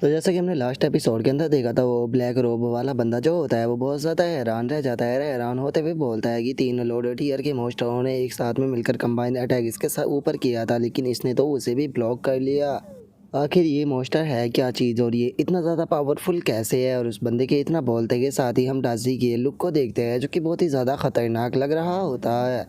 तो जैसा कि हमने लास्ट एपिसोड के अंदर देखा था, वो ब्लैक रोब वाला बंदा जो होता है वो बहुत ज़्यादा हैरान रह जाता है। हैरान होते हुए बोलता है कि 3 लोड टीयर के मॉन्स्टरों ने एक साथ में मिलकर कंबाइंड अटैक इसके ऊपर किया था, लेकिन इसने तो उसे भी ब्लॉक कर लिया। आखिर ये मॉन्स्टर है क्या चीज़ और ये इतना ज़्यादा पावरफुल कैसे है। और उस बंदे के इतना बोलते के साथ ही हम डाजी के लुक को देखते हैं, जो कि बहुत ही ज़्यादा खतरनाक लग रहा होता है।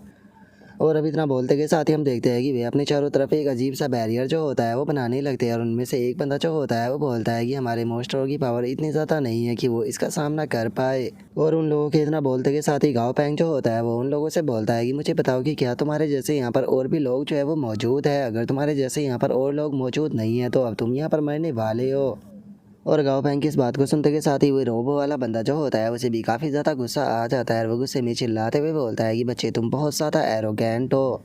और अब इतना बोलते के साथ ही हम देखते हैं कि वे अपने चारों तरफ एक अजीब सा बैरियर जो होता है वो बनाने लगते हैं। और उनमें से एक बंदा जो होता है वो बोलता है कि हमारे मॉन्स्टरों की पावर इतनी ज़्यादा नहीं है कि वो इसका सामना कर पाए। और उन लोगों के इतना बोलते के साथ ही गाओ पैंग जो होता है वो उन लोगों से बोलता है कि मुझे बताओ कि क्या तुम्हारे जैसे यहाँ पर और भी लोग जो है वो मौजूद है। अगर तुम्हारे जैसे यहाँ पर और लोग मौजूद नहीं है तो अब तुम यहाँ पर मरने वाले हो। और गाँव पैंग की इस बात को सुनते के साथ ही वो रोबो वाला बंदा जो होता है उसे भी काफ़ी ज़्यादा गुस्सा आ जाता है। और वो गुस्से में चिल्लाते हुए बोलता है कि बच्चे तुम बहुत ज़्यादा एरोगेंट हो।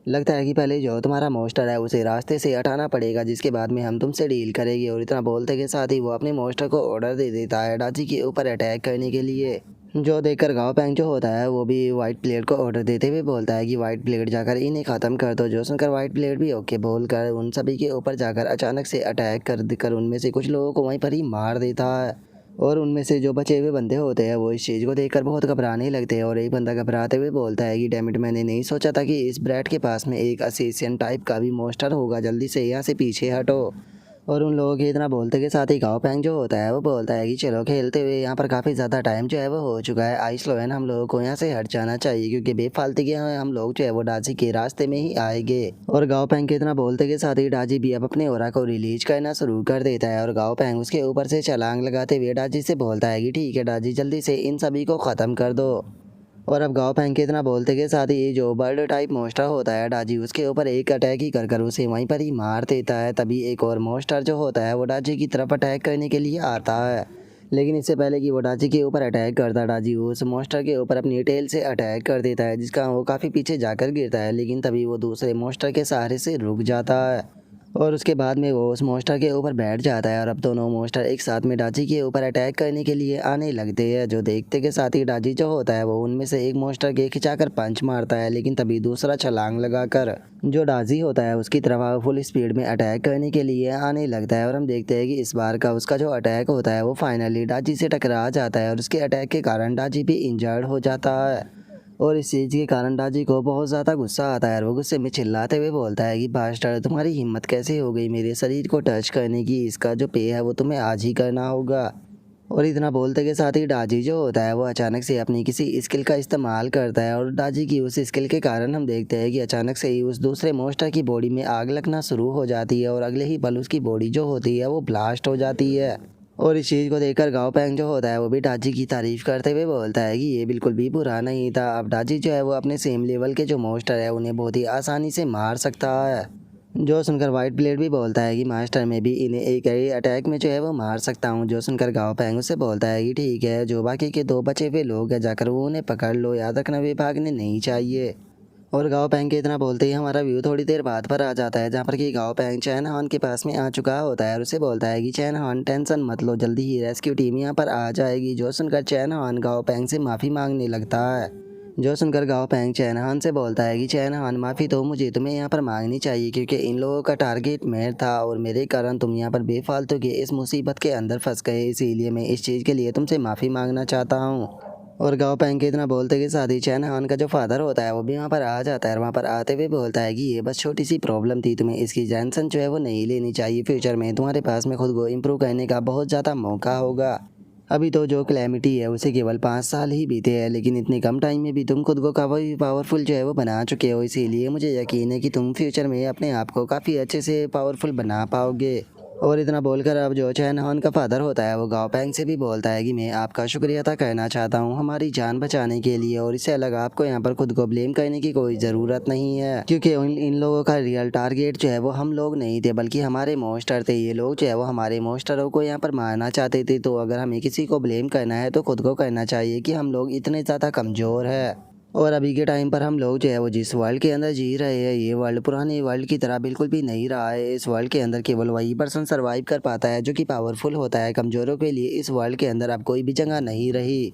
लगता है कि पहले जो तुम्हारा मॉन्स्टर है उसे रास्ते से हटाना पड़ेगा, जिसके बाद में हम तुमसे डील करेंगे। और इतना बोलते के साथ ही वो अपने मॉन्स्टर को ऑर्डर दे देता है डाची के ऊपर अटैक करने के लिए। जो देखकर गाँव पैंग जो होता है वो भी वाइट प्लेट को ऑर्डर देते हुए बोलता है कि वाइट प्लेट जाकर इन्हें ख़त्म कर दो। जो सुनकर वाइट प्लेट भी ओके बोलकर उन सभी के ऊपर जाकर अचानक से अटैक कर देकर उनमें से कुछ लोगों को वहीं पर ही मार देता है। और उनमें से जो बचे हुए बंदे होते हैं वो इस चीज़ को देखकर बहुत घबराने लगते हैं। और एक बंदा घबराते हुए बोलता है कि डैमिट, मैंने नहीं सोचा था कि इस ब्रैट के पास में एक असेसियन टाइप का भी मॉन्स्टर होगा, जल्दी से यहाँ से पीछे हटो। और उन लोगों के इतना बोलते के साथ ही गाँव पैंग जो होता है वो बोलता है कि चलो खेलते हुए यहाँ पर काफ़ी ज़्यादा टाइम जो है वो हो चुका है। आइस लोएन हम लोगों को यहाँ से हट जाना चाहिए, क्योंकि बेफालतू के हम लोग जो है वो डाजी के रास्ते में ही आएंगे। और गाँव पैंग के इतना बोलते के साथ ही डाजी भी अब अपने ओरा को रिलीज करना शुरू कर देता है। और गाँव पैंग उसके ऊपर से छलांग लगाते हुए डाजी से बोलता है कि ठीक है डाजी, जल्दी से इन सभी को ख़त्म कर दो। और अब गाँव पैंग के इतना बोलते के साथ ही ये जो बर्ड टाइप मॉन्स्टर होता है डाजी उसके ऊपर एक अटैक ही कर उसे वहीं पर ही मार देता है। तभी एक और मॉन्स्टर जो होता है वो डाजी की तरफ अटैक करने के लिए आता है। लेकिन इससे पहले कि वो डाजी के ऊपर अटैक करता, डाजी उस मॉन्स्टर के ऊपर अपनी टेल से अटैक कर देता है, जिसका वो काफ़ी पीछे जाकर गिरता है। लेकिन तभी वो दूसरे मॉन्स्टर के सहारे से रुक जाता है। और उसके बाद में वो उस मॉन्स्टर के ऊपर बैठ जाता है। और अब दोनों मॉन्स्टर एक साथ में डाची के ऊपर अटैक करने के लिए आने लगते हैं। जो देखते के साथ ही डाची जो होता है वो उनमें से एक मॉन्स्टर के खिंचाकर पंच मारता है, लेकिन तभी दूसरा छलांग लगाकर जो डाजी होता है उसकी तरफ फुल स्पीड में अटैक करने के लिए आने लगता है। और हम देखते हैं कि इस बार का उसका जो अटैक होता है वो फाइनली डाची से टकरा जाता है। और उसके अटैक के कारण डाची भी इंजर्ड हो जाता है। और इस चीज़ के कारण डाजी को बहुत ज़्यादा गुस्सा आता है। और वो गुस्से में चिल्लाते हुए बोलता है कि बास्टर्ड, तुम्हारी हिम्मत कैसे हो गई मेरे शरीर को टच करने की, इसका जो पे है वो तुम्हें आज ही करना होगा। और इतना बोलते के साथ ही डाजी जो होता है वो अचानक से अपनी किसी स्किल का इस्तेमाल करता है। और डाजी की उस स्किल के कारण हम देखते हैं कि अचानक से ही उस दूसरे मॉन्स्टर की बॉडी में आग लगना शुरू हो जाती है। और अगले ही पल उसकी बॉडी जो होती है वो ब्लास्ट हो जाती है। और इस चीज़ को देखकर गाँव पैंग जो होता है वो भी डाजी की तारीफ करते हुए बोलता है कि ये बिल्कुल भी बुरा नहीं था। अब डाजी जो है वो अपने सेम लेवल के जो मॉन्स्टर है उन्हें बहुत ही आसानी से मार सकता है। जो सुनकर वाइट ब्लेड भी बोलता है कि मास्टर, में भी इन्हें एक ही अटैक में जो है वो मार सकता हूँ। जो सुनकर गाँव पैंग उससे बोलता है कि ठीक है, जो बाकी के 2 बचे हुए लोग हैं जाकर वो उन्हें पकड़ लो, याद रखना वे भागने नहीं चाहिए। और गाँव पैंग के इतना बोलते ही हमारा व्यू थोड़ी देर बाद पर आ जाता है, जहाँ पर कि गाँव पैंग चैन हान के पास में आ चुका होता है। और उसे बोलता है कि चैन हान, टेंशन मत लो, जल्दी ही रेस्क्यू टीम यहाँ पर आ जाएगी। जो सुनकर चैन हान गाँव पैंग से माफ़ी मांगने लगता है। जो सुनकर गाँव पैंग चैन हान से बोलता है कि चैन हान, माफ़ी तो मुझे तुम्हें यहाँ पर मांगनी चाहिए, क्योंकि इन लोगों का टारगेट मैं था और मेरे कारण तुम यहाँ पर बेफालतू के इस मुसीबत के अंदर फंस गए। इसीलिए मैं इस चीज़ के लिए तुमसे माफ़ी मांगना चाहता हूँ। और गाँव पैंग के इतना बोलते के साथ ही चैन हान का जो फादर होता है वो भी वहाँ पर आ जाता है। और वहाँ पर आते हुए बोलता है कि ये बस छोटी सी प्रॉब्लम थी, तुम्हें इसकी टेंशन जो है वो नहीं लेनी चाहिए। फ्यूचर में तुम्हारे पास में खुद को इम्प्रूव करने का बहुत ज़्यादा मौका होगा। अभी तो जो क्लैमिटी है उसे केवल 5 साल ही बीते हैं, लेकिन इतने कम टाइम में भी तुम खुद को काफ़ी पावरफुल जो है वो बना चुके हो। इसीलिए मुझे यकीन है कि तुम फ्यूचर में अपने आप को काफ़ी अच्छे से पावरफुल बना पाओगे। और इतना बोलकर अब जो चैन हान का फादर होता है वो गाँव पैंग से भी बोलता है कि मैं आपका शुक्रिया अदा करना चाहता हूँ हमारी जान बचाने के लिए। और इससे अलग आपको यहाँ पर खुद को ब्लेम करने की कोई ज़रूरत नहीं है, क्योंकि इन लोगों का रियल टारगेट जो है वो हम लोग नहीं थे, बल्कि हमारे मॉन्स्टर थे। ये लोग जो है वो हमारे मॉन्स्टरों को यहाँ पर मारना चाहते थे। तो अगर हमें किसी को ब्लेम करना है तो खुद को करना चाहिए कि हम लोग इतने ज़्यादा कमज़ोर है। और अभी के टाइम पर हम लोग जो है वो जिस वर्ल्ड के अंदर जी रहे हैं, ये वर्ल्ड पुराने वर्ल्ड की तरह बिल्कुल भी नहीं रहा है। इस वर्ल्ड के अंदर केवल वही पर्सन सर्वाइव कर पाता है जो कि पावरफुल होता है। कमज़ोरों के लिए इस वर्ल्ड के अंदर अब कोई भी जगह नहीं रही।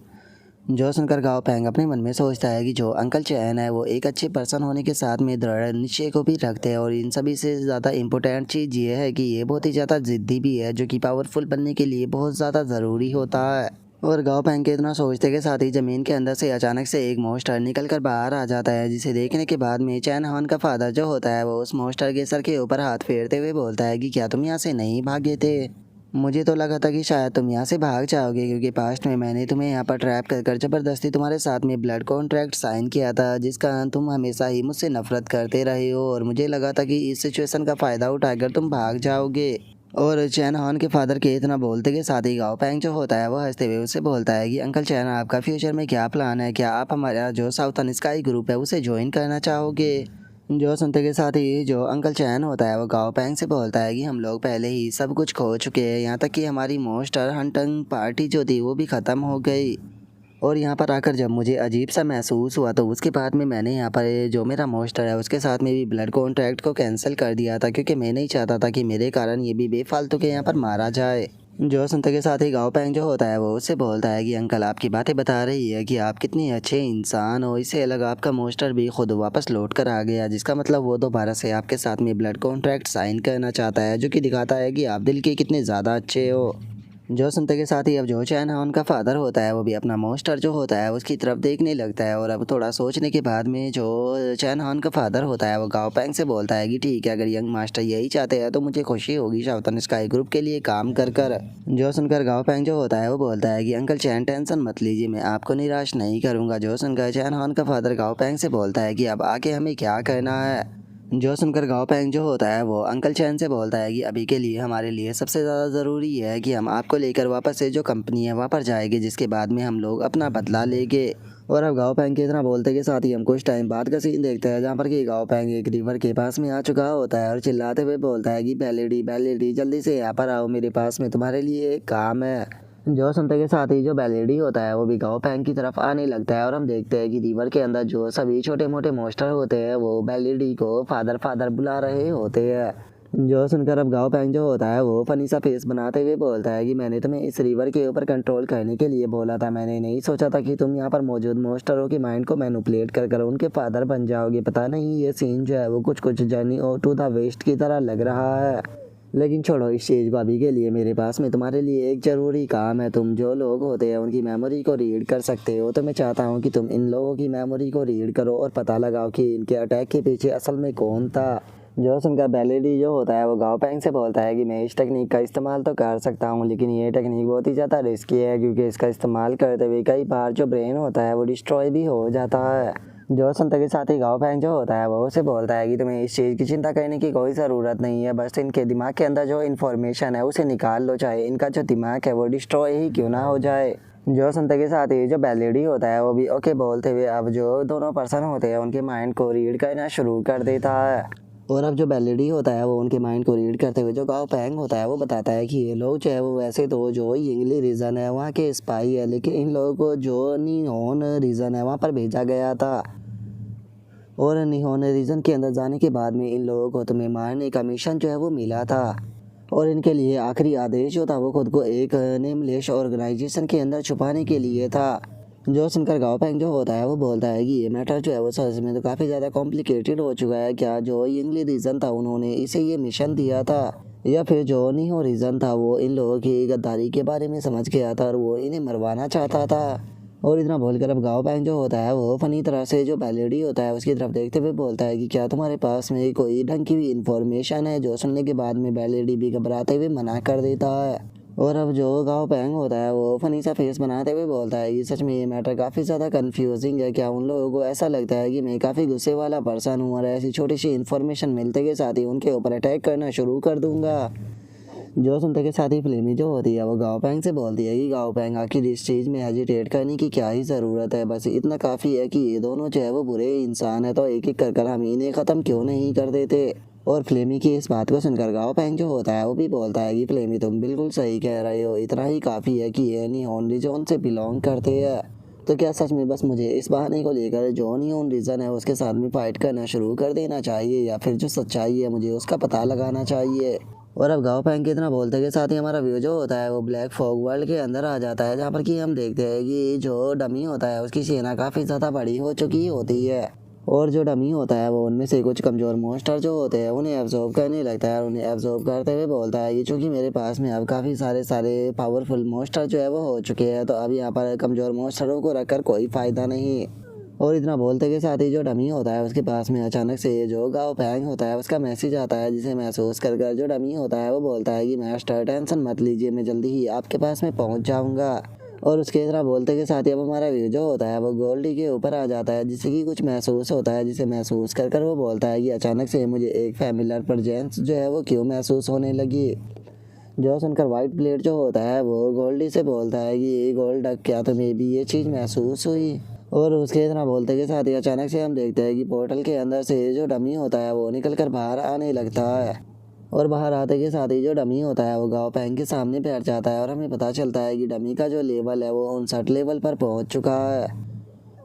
जो सुनकर गाओ पैंग अपने मन में सोचता है कि जो अंकल चैन है वो एक अच्छे पर्सन होने के साथ में दृढ़ निश्चय को भी रखते हैं, और इन सभी से ज़्यादा इम्पोर्टेंट चीज़ ये है कि ये बहुत ही ज़्यादा ज़िद्दी भी है, जो कि पावरफुल बनने के लिए बहुत ज़्यादा ज़रूरी होता है। और गाँव पैंग के इतना सोचते के साथ ही ज़मीन के अंदर से अचानक से एक मॉन्स्टर निकल कर बाहर आ जाता है, जिसे देखने के बाद में चैन हान का फादर जो होता है वो उस मॉन्स्टर के सर के ऊपर हाथ फेरते हुए बोलता है कि क्या तुम यहाँ से नहीं भागे थे? मुझे तो लगा था कि शायद तुम यहाँ से भाग जाओगे, क्योंकि पास्ट में मैंने तुम्हें यहाँ पर ट्रैप कर कर ज़बरदस्ती तुम्हारे साथ में ब्लड कॉन्ट्रैक्ट साइन किया था, जिस कारण तुम हमेशा ही मुझसे नफरत करते रहे हो, और मुझे लगा था कि इस सिचुएशन का फ़ायदा उठाकर तुम भाग जाओगे। और चैन हान के फादर के इतना बोलते के साथ ही गाओ पैंग जो होता है वो हंसते हुए उससे बोलता है कि अंकल चैन, आपका फ्यूचर में क्या प्लान है? क्या आप हमारा जो साउथर्न स्काई ग्रुप है उसे ज्वाइन करना चाहोगे? जो सुनते के साथ ही जो अंकल चैन होता है वो गाओ पैंग से बोलता है कि हम लोग पहले ही सब कुछ खो चुके हैं, यहाँ तक कि हमारी मोस्टर हंटिंग पार्टी जो थी वो भी ख़त्म हो गई। और यहाँ पर आकर जब मुझे अजीब सा महसूस हुआ तो उसके बाद में मैंने यहाँ पर जो मेरा मोस्टर है उसके साथ में भी ब्लड कॉन्ट्रैक्ट को कैंसिल कर दिया था, क्योंकि मैं नहीं चाहता था कि मेरे कारण ये भी बेफालतू के यहाँ पर मारा जाए। जो सुनते के साथ ही गाँव पैंग जो होता है वो उससे बोलता है कि अंकल आपकी बातें बता रही है कि आप कितने अच्छे इंसान हो, इससे अलग आपका मोस्टर भी खुद वापस लौट कर आ गया, जिसका मतलब वो दोबारा से आपके साथ में ब्लड कॉन्ट्रैक्ट साइन करना चाहता है, जो कि दिखाता है कि आप दिल के कितने ज़्यादा अच्छे हो। जो सुनते के साथ ही अब जो चैन हान का फादर होता है वो भी अपना मोस्टर जो होता है उसकी तरफ देखने लगता है, और अब थोड़ा सोचने के बाद में जो चैन हान का फादर होता है वो गाओ पैंग से बोलता है कि ठीक है, अगर यंग मास्टर यही चाहते हैं तो मुझे खुशी होगी साउथर्न स्काई ग्रुप के लिए काम कर कर। जो सुनकर गाओ पैंग जो होता है वो बोलता है कि अंकल चैन टेंशन मत लीजिए, मैं आपको निराश नहीं करूँगा। जो सुनकर चैन हान का फादर गाओ पैंग से बोलता है कि अब आके हमें क्या करना है? जो सुनकर गाओ पैंग जो होता है वो अंकल चैन से बोलता है कि अभी के लिए हमारे लिए सबसे ज़्यादा ज़रूरी है कि हम आपको लेकर वापस से जो कंपनी है वहाँ पर जाएंगे, जिसके बाद में हम लोग अपना बदला लेंगे। और अब गाओ पैंग के इतना बोलते के साथ ही हम कुछ टाइम बाद का सीन देखते हैं, जहाँ पर कि गाओ पैंग एक रिवर के पास में आ चुका होता है और चिल्लाते हुए बोलता है कि बैलेडी बैलेडी जल्दी से यहाँ पर आओ, मेरे पास में तुम्हारे लिए एक काम है। जो सुनते के साथ ही जो बैलेडी होता है वो भी गाओ पैंग की तरफ आने लगता है, और हम देखते हैं कि रिवर के अंदर जो सभी छोटे मोटे मॉन्स्टर होते हैं वो बैलेडी को फादर फादर बुला रहे होते हैं। जो सुनकर अब गाओ पैंग जो होता है वो फनी सा फेस बनाते हुए बोलता है कि मैंने तुम्हें इस रिवर के ऊपर कंट्रोल करने के लिए बोला था, मैंने नहीं सोचा था कि तुम यहाँ पर मौजूद मॉन्स्टरों के माइंड को मैनिपुलेट कर कर उनके फादर बन जाओगे। पता नहीं ये सीन जो है वो कुछ कुछ जर्नी और टू द वेस्ट की तरह लग रहा है, लेकिन छोड़ो इस चीज़ को अभी के लिए। मेरे पास में तुम्हारे लिए एक ज़रूरी काम है, तुम जो लोग होते हैं उनकी मेमोरी को रीड कर सकते हो, तो मैं चाहता हूँ कि तुम इन लोगों की मेमोरी को रीड करो और पता लगाओ कि इनके अटैक के पीछे असल में कौन था। जो सुनकर बैलेडी जो होता है वो गाओ पैंग से बोलता है कि मैं इस टेक्निक का इस्तेमाल तो कर सकता हूँ, लेकिन ये टेक्निक बहुत ही ज़्यादा रिस्की है, क्योंकि इसका इस्तेमाल करते हुए कई बार जो ब्रेन होता है वो डिस्ट्रॉय भी हो जाता है। जो सुनते के साथ ही गाओ पैंग जो होता है वो उसे बोलता है कि तुम्हें इस चीज़ की चिंता करने की कोई ज़रूरत नहीं है, बस इनके दिमाग के अंदर जो इन्फॉर्मेशन है उसे निकाल लो, चाहे इनका जो दिमाग है वो डिस्ट्रॉय ही क्यों ना हो जाए। जो सुनते के साथ ही जो बैलेडी होता है वो भी ओके बोलते हुए अब जो दोनों पर्सन होते हैं उनके माइंड को रीड करना शुरू कर देता है। और अब जो बैलेडी होता है वो उनके माइंड को रीड करते हुए जो गाओ पैंग होता है वो बताता है कि ये लोग जो है वो वैसे तो जो यंगली रीजन है वहाँ के स्पाई है, लेकिन इन लोगों को जो निहोन रीजन है वहाँ पर भेजा गया था, और निहोन रीजन के अंदर जाने के बाद में इन लोगों को तुम्हें मारने का मिशन जो है वो मिला था, और इनके लिए आखिरी आदेश जो था वो खुद को एक नेमलेस ऑर्गेनाइजेशन के अंदर छुपाने के लिए था। जो सुनकर गाओ पैंग जो होता है वो बोलता है कि ये मैटर जो है वो सच में तो काफ़ी ज़्यादा कॉम्प्लिकेटेड हो चुका है। क्या जो यंगली रीजन था उन्होंने इसे ये मिशन दिया था, या फिर जो निहो रीजन था वो इन लोगों की गद्दारी के बारे में समझ गया था और वो इन्हें मरवाना चाहता था। और इतना बोलकर अब गाओ पैंग जो होता है वो फनी तरह से जो बैलेडी होता है उसकी तरफ देखते हुए बोलता है कि क्या तुम्हारे पास में कोई ढंग की भी इन्फॉर्मेशन है? जो सुनने के बाद में बैलेडी भी घबराते हुए मना कर देता है। और अब जो गाओ पैंग होता है वो फनी सा फेस बनाते हुए बोलता है कि सच में ये मैटर काफ़ी ज़्यादा कंफ्यूजिंग है, क्या उन लोगों को ऐसा लगता है कि मैं काफ़ी गुस्से वाला पर्सन हूँ और ऐसी छोटी सी इन्फॉर्मेशन मिलते के साथ ही उनके ऊपर अटैक करना शुरू कर दूँगा। जो सुनते के साथ ही फिल्मी जो होती है वो गाओ पैंग से बोलती है कि गाओ पैंग आखिर इस चीज़ में हेजिटेट करने की क्या ही ज़रूरत है, बस इतना काफ़ी है कि ये दोनों जो है वो बुरे इंसान है, तो एक एक कर हम इन्हें ख़त्म क्यों नहीं कर देते। और फ्लेमी की इस बात को सुनकर गाओ पैंग जो होता है वो भी बोलता है कि फ्लेमी तुम बिल्कुल सही कह रहे हो, इतना ही काफ़ी है कि ये निहोन रीजन से बिलोंग करते हैं, तो क्या सच में बस मुझे इस बहाने को लेकर जो निहोन रीजन है उसके साथ में फाइट करना शुरू कर देना चाहिए, या फिर जो सच्चाई है मुझे उसका पता लगाना चाहिए। और अब गाँव पैंग के इतना बोलते के साथ ही हमारा व्यू जो होता है वो ब्लैक फॉग वर्ल्ड के अंदर आ जाता है, जहाँ पर कि हम देखते हैं कि जो डमी होता है उसकी सेना काफ़ी ज़्यादा बड़ी हो चुकी होती है। और जो डमी होता है वो उनमें से कुछ कमज़ोर मॉन्स्टर जो होते हैं उन्हें एब्जॉर्ब करने लगता है, और उन्हें एब्जॉर्ब करते हुए बोलता है कि चूँकि मेरे पास में अब काफ़ी सारे पावरफुल मॉन्स्टर जो है वो हो चुके हैं, तो अब यहाँ पर कमज़ोर मॉन्स्टरों को रखकर कोई फ़ायदा नहीं। और इतना बोलते के साथ ही जो डमी होता है उसके पास में अचानक से जो गाओ पैंग होता है उसका मैसेज आता है, जिसे महसूस कर कर जो डमी होता है वो बोलता है कि मास्टर टेंशन मत लीजिए, मैं जल्दी ही आपके पास में पहुंच जाऊंगा। और उसके इतना बोलते के साथ ही अब हमारा व्यू जो होता है वो गोल्डी के ऊपर आ जाता है, जिससे कि कुछ महसूस होता है, जिसे महसूस कर कर वो बोलता है कि अचानक से मुझे एक फैमिलियर प्रेजेंस जो है वो क्यों महसूस होने लगी। जो सुनकर वाइट ब्लेड जो होता है वो गोल्डी से बोलता है कि गोल्ड क्या तुम्हें भी ये चीज़ महसूस हुई। और उसके इतना बोलते के साथ ही अचानक से हम देखते हैं कि पोर्टल के अंदर से जो डमी होता है वो निकल कर बाहर आने लगता है। और बाहर आते के साथ ही जो डमी होता है वो गाँव पैंग के सामने बैठ जाता है, और हमें पता चलता है कि डमी का जो लेवल है वो 59 लेवल पर पहुंच चुका है।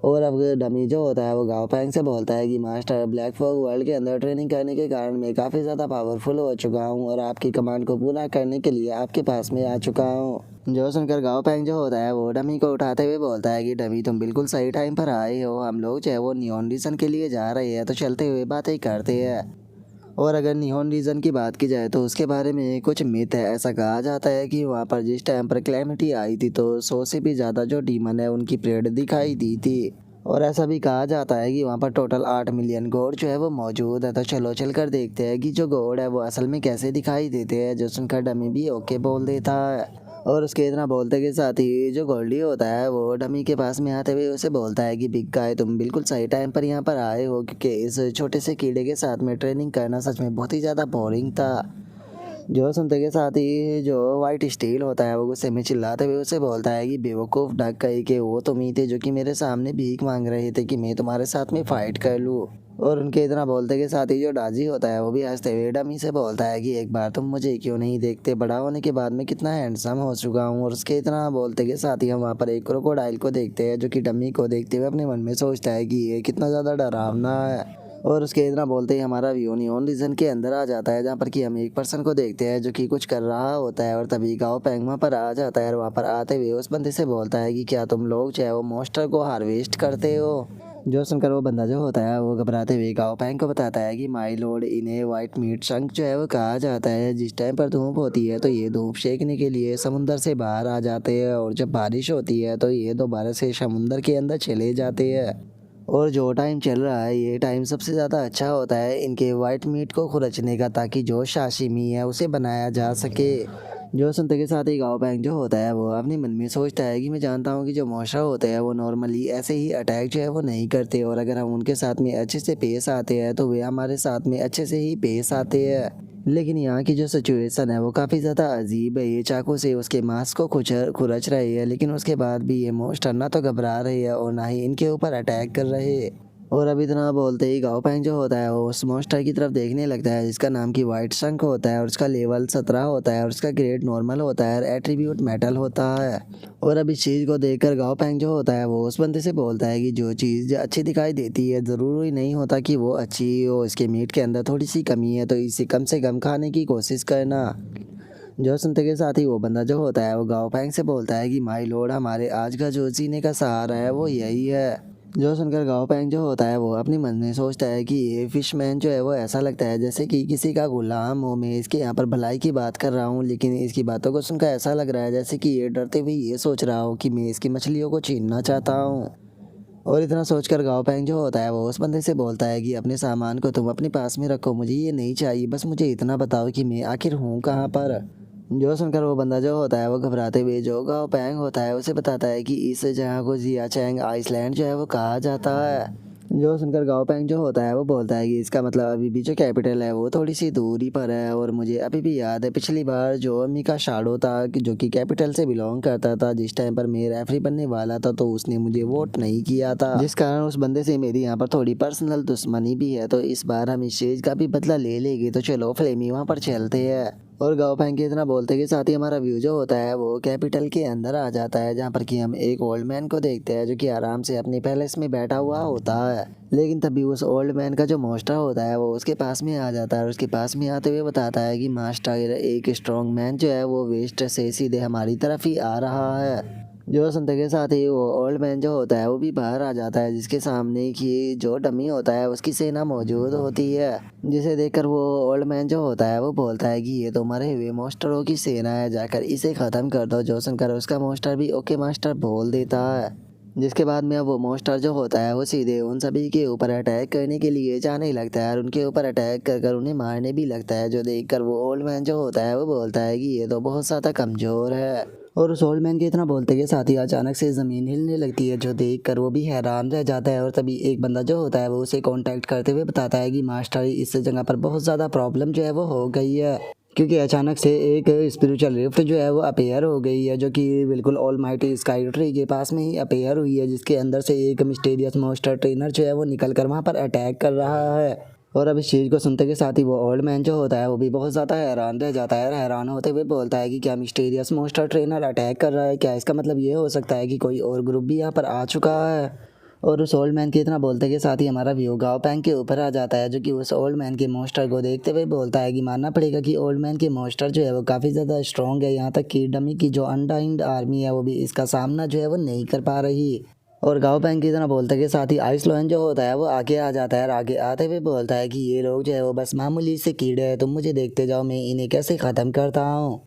और अब डमी जो होता है वो गाँव पैंग से बोलता है कि मास्टर, ब्लैक फॉग वर्ल्ड के अंदर ट्रेनिंग करने के कारण मैं काफ़ी ज़्यादा पावरफुल हो चुका हूँ, और आपकी कमांड को पूरा करने के लिए आपके पास में आ चुका हूँ। जो सुनकर गाँव पैंग जो होता है वो डमी को उठाते हुए बोलता है कि डमी, तुम बिल्कुल सही टाइम पर आए हो, हम लोग जो है वो नियॉन रीजन के लिए जा रहे हैं, तो चलते हुए बातें करते हैं। और अगर नियॉन रीजन की बात की जाए तो उसके बारे में कुछ मिथ है। ऐसा कहा जाता है कि वहाँ पर जिस टाइम पर क्लैमिटी आई थी तो 100 से भी ज़्यादा जो डीमन है उनकी परेड दिखाई दी थी। और ऐसा भी कहा जाता है कि वहाँ पर टोटल 8 मिलियन गॉड जो है वो मौजूद है। तो चलो चल कर देखते हैं कि जो गॉड है वो असल में कैसे दिखाई देते हैं। जो सुनकर डमी भी ओके बोल देता है। और उसके इतना बोलते के साथ ही जो गोल्डी होता है वो डमी के पास में आते हुए उसे बोलता है कि बिग गाय, तुम बिल्कुल सही टाइम पर यहाँ पर आए हो, क्योंकि इस छोटे से कीड़े के साथ में ट्रेनिंग करना सच में बहुत ही ज़्यादा बोरिंग था। जो सुनते के साथ ही जो वाइट स्टील होता है वो गुस्से में चिल्लाते हुए उसे बोलता है कि बेवकूफ़ डक कही के वो तुम ही थे जो कि मेरे सामने भीख मांग रहे थे कि मैं तुम्हारे साथ में फ़ाइट कर लूँ। और उनके इतना बोलते के साथ ही जो डाजी होता है वो भी हंसते हुए डमी से बोलता है कि एक बार तुम मुझे क्यों नहीं देखते, बड़ा होने के बाद मैं कितना हैंडसम हो चुका हूँ। और उसके इतना बोलते के साथ ही हम वहाँ पर एक क्रोकोडाइल को देखते हैं, जो कि डमी को देखते हुए अपने मन में सोचता है कि ये कितना ज़्यादा डरावना है। और उसके इतना बोलते ही हमारा व्यू नियॉन रीजन के अंदर आ जाता है, जहाँ पर कि हम एक पर्सन को देखते हैं जो कि कुछ कर रहा होता है। और तभी गाँव पैंगमा पर आ जाता है, और वहाँ पर आते हुए उस बंदे से बोलता है कि क्या तुम लोग चाहे वो मॉन्स्टर को हार्वेस्ट करते हो। जो सुनकर वो बंदा जो होता है वो घबराते हुए गाँव पैंग को बताता है कि माई लॉर्ड, इन्हें वाइट मीट शंक जो है वो कहा जाता है। जिस टाइम पर धूप होती है तो ये धूप सेकने के लिए समुंदर से बाहर आ जाते हैं, और जब बारिश होती है तो ये दोबारा से समुंदर के अंदर चले जाते हैं। और जो टाइम चल रहा है ये टाइम सबसे ज़्यादा अच्छा होता है इनके वाइट मीट को खुरचने का, ताकि जो साशिमी है उसे बनाया जा सके। जो सुनते के साथ ही गाँव पैंग जो होता है वो अपने मन में सोचता है कि मैं जानता हूँ कि जो मॉन्स्टर होते हैं वो नॉर्मली ऐसे ही अटैक जो है वो नहीं करते, और अगर हम उनके साथ में अच्छे से पेश आते हैं तो वे हमारे साथ में अच्छे से ही पेश आते हैं। लेकिन यहाँ की जो सिचुएशन है वो काफ़ी ज़्यादा अजीब है। ये चाकू से उसके मांस को खुरच रही है, लेकिन उसके बाद भी ये मॉन्स्टर ना तो घबरा रही है और ना ही इनके ऊपर अटैक कर रहे हैं। और अब इतना बोलते ही गाँव पैंग जो होता है वो उस मॉन्स्टर की तरफ देखने लगता है, जिसका नाम की वाइट शंक होता है, और उसका लेवल 17 होता है, और उसका ग्रेड नॉर्मल होता है, और एट्रीब्यूट मेटल होता है। और अब इस चीज़ को देखकर गाँव पैंग जो होता है वो उस बंदे से बोलता है कि जो चीज़ अच्छी दिखाई देती है ज़रूरी नहीं होता कि वो अच्छी हो, इसके मीट के अंदर थोड़ी सी कमी है, तो इसे कम से कम खाने की कोशिश करना। जो सुनते के साथ ही वो बंदा जो होता है वो गाँव पैंग से बोलता है कि माई लॉर्ड, हमारे आज का जो जीने का सहारा है वो यही है। जो सुनकर गाँव पैंग जो होता है वो अपने मन में सोचता है कि ये फिशमैन जो है वो ऐसा लगता है जैसे कि किसी का गुलाम हो। मैं इसके यहाँ पर भलाई की बात कर रहा हूँ, लेकिन इसकी बातों को सुनकर ऐसा लग रहा है जैसे कि ये डरते हुए ये सोच रहा हो कि मैं इसकी मछलियों को छीनना चाहता हूँ। और इतना सोचकर गाँव पैंग जो होता है वो उस बंदे से बोलता है कि अपने सामान को तुम अपने पास में रखो, मुझे ये नहीं चाहिए, बस मुझे इतना बताओ कि मैं आखिर हूँ कहाँ पर। जो सुनकर वो बंदा जो होता है वो घबराते हुए जो गाँव पैंग होता है उसे बताता है कि इस जगह को जियाचैंग आइसलैंड जो है वो कहा जाता है। जो सुनकर गाँव पैंग जो होता है वो बोलता है कि इसका मतलब अभी भी जो कैपिटल है वो थोड़ी सी दूरी पर है, और मुझे अभी भी याद है पिछली बार जो अम्मी का शाडो था जो कि कैपिटल से बिलोंग करता था, जिस टाइम पर मैं रेफरी बनने वाला था तो उसने मुझे वोट नहीं किया था, जिस कारण उस बंदे से मेरी यहाँ पर थोड़ी पर्सनल दुश्मनी भी है। तो इस बार हम इस चीज़ का भी बदला ले लेंगे, तो चलो फ्लेमी वहाँ पर चलते हैं। और गाँव फैंग के इतना बोलते के साथ ही हमारा व्यू जो होता है वो कैपिटल के अंदर आ जाता है, जहाँ पर कि हम एक ओल्ड मैन को देखते हैं जो कि आराम से अपनी पैलेस में बैठा हुआ होता है। लेकिन तभी उस ओल्ड मैन का जो मास्टर होता है वो उसके पास में आ जाता है और उसके पास में आते हुए बताता है कि मास्टर, एक स्ट्रॉन्ग मैन जो है वो वेस्ट से सीधे हमारी तरफ ही आ रहा है। जो सुनते के साथ ही वो ओल्ड मैन जो होता है वो भी बाहर आ जाता है, जिसके सामने की जो डमी होता है उसकी सेना मौजूद होती है। जिसे देखकर वो ओल्ड मैन जो होता है वो बोलता है कि ये तो मरे हुए मास्टरों की सेना है, जाकर इसे ख़त्म कर दो। जो सुनकर उसका मास्टर भी ओके मास्टर बोल देता है। जिसके बाद में अब वो मास्टर जो होता है वो सीधे उन सभी के ऊपर अटैक करने के लिए जाने लगता है और उनके ऊपर अटैक कर कर उन्हें मारने भी लगता है। जो देखकर वो ओल्ड मैन जो होता है वो बोलता है कि ये तो बहुत ज़्यादा कमज़ोर है। और उस ओल्ड मैन के इतना बोलते के साथ ही अचानक से ज़मीन हिलने लगती है, जो देखकर वो भी हैरान रह जाता है। और तभी एक बंदा जो होता है वो उसे कांटेक्ट करते हुए बताता है कि मास्टर, इस जगह पर बहुत ज़्यादा प्रॉब्लम जो है वो हो गई है, क्योंकि अचानक से एक स्पिरिचुअल रिफ्ट जो है वो अपेयर हो गई है, जो कि बिल्कुल ऑलमाइटी स्काई ट्री के पास में ही अपेयर हुई है, जिसके अंदर से एक मिस्टीरियस मॉन्स्टर ट्रेनर जो है वो निकल कर वहाँ पर अटैक कर रहा है। और अब इस चीज़ को सुनते के साथ ही वो ओल्ड मैन जो होता है वो भी बहुत ज़्यादा हैरान रह जाता है। हैरान होते हुए बोलता है कि क्या मिस्टीरियस मॉन्स्टर ट्रेनर अटैक कर रहा है, क्या इसका मतलब ये हो सकता है कि कोई और ग्रुप भी यहाँ पर आ चुका है। और उस ओल्ड मैन के इतना बोलते के साथ ही हमारा व्यू गाओ पैंग के ऊपर आ जाता है, जो कि उस ओल्ड मैन के मॉन्स्टर को देखते हुए बोलता है कि मानना पड़ेगा कि ओल्ड मैन के मॉन्स्टर जो है वो काफ़ी ज़्यादा स्ट्रॉन्ग है, यहाँ तक कि डमी की जो अनडाइंड आर्मी है वो भी इसका सामना जो है वो नहीं कर पा रही। और गाँव पैंग की तरह बोलते के साथ ही आइस लोयन जो होता है वो आगे आ जाता है और आगे आते हुए बोलता है कि ये लोग जो है वो बस मामूली से कीड़े हैं, तुम मुझे देखते जाओ, मैं इन्हें कैसे ख़त्म करता हूँ।